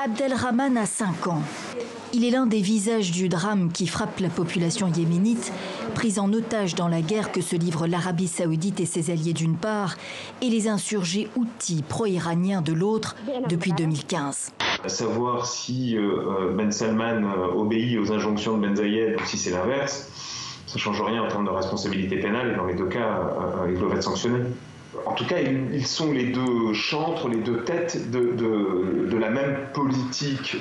Abdelrahman a 5 ans. Il est l'un des visages du drame qui frappe la population yéménite, prise en otage dans la guerre que se livrent l'Arabie saoudite et ses alliés d'une part, et les insurgés houthis pro-iraniens de l'autre depuis 2015. À savoir si Ben Salman obéit aux injonctions de Ben Zayed ou si c'est l'inverse, ça ne change rien en termes de responsabilité pénale et dans les deux cas, ils doivent être sanctionnés. En tout cas, ils sont les deux chantres, les deux têtes de la même politique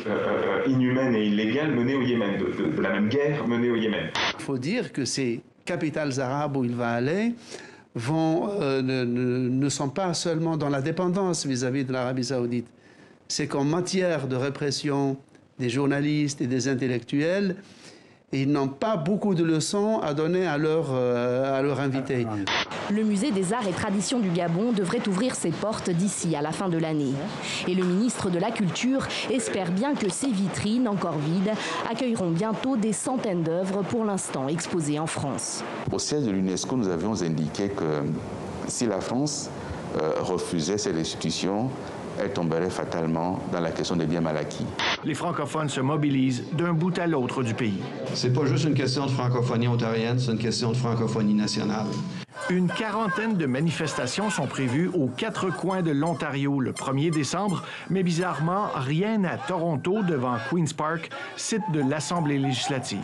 inhumaine et illégale menée au Yémen, de la même guerre menée au Yémen. Il faut dire que ces capitales arabes où il va aller ne sont pas seulement dans la dépendance vis-à-vis de l'Arabie saoudite. C'est qu'en matière de répression des journalistes et des intellectuels, ils n'ont pas beaucoup de leçons à donner à leurs invités. Le musée des arts et traditions du Gabon devrait ouvrir ses portes d'ici à la fin de l'année. Et le ministre de la Culture espère bien que ces vitrines, encore vides, accueilleront bientôt des centaines d'œuvres pour l'instant exposées en France. Au siège de l'UNESCO, nous avions indiqué que si la France refusait ces restitutions, elle tomberait fatalement dans la question des biens mal acquis. Les francophones se mobilisent d'un bout à l'autre du pays. C'est pas juste une question de francophonie ontarienne, c'est une question de francophonie nationale. Une quarantaine de manifestations sont prévues aux 4 coins de l'Ontario le 1er décembre, mais bizarrement, rien à Toronto devant Queen's Park, site de l'Assemblée législative.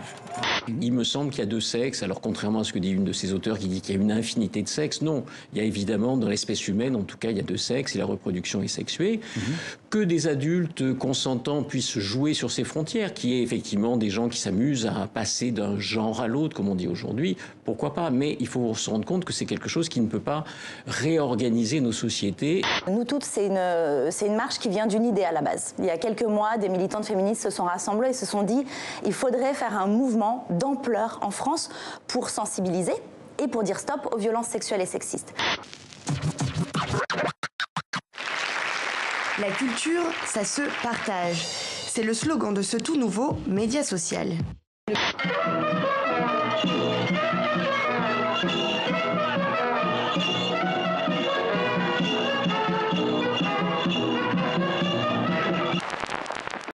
Il me semble qu'il y a 2 sexes, alors contrairement à ce que dit une de ces auteurs qui dit qu'il y a une infinité de sexes, non. Il y a évidemment, dans l'espèce humaine, en tout cas, il y a 2 sexes et la reproduction est sexuée. Que des adultes consentants puissent jouer sur ces frontières, qu'il y ait effectivement des gens qui s'amusent à passer d'un genre à l'autre, comme on dit aujourd'hui, pourquoi pas. Mais il faut se rendre compte que c'est quelque chose qui ne peut pas réorganiser nos sociétés. Nous toutes, c'est une marche qui vient d'une idée à la base. Il y a quelques mois, des militantes féministes se sont rassemblées et se sont dit il faudrait faire un mouvement d'ampleur en France pour sensibiliser et pour dire stop aux violences sexuelles et sexistes. La culture, ça se partage. C'est le slogan de ce tout nouveau média social.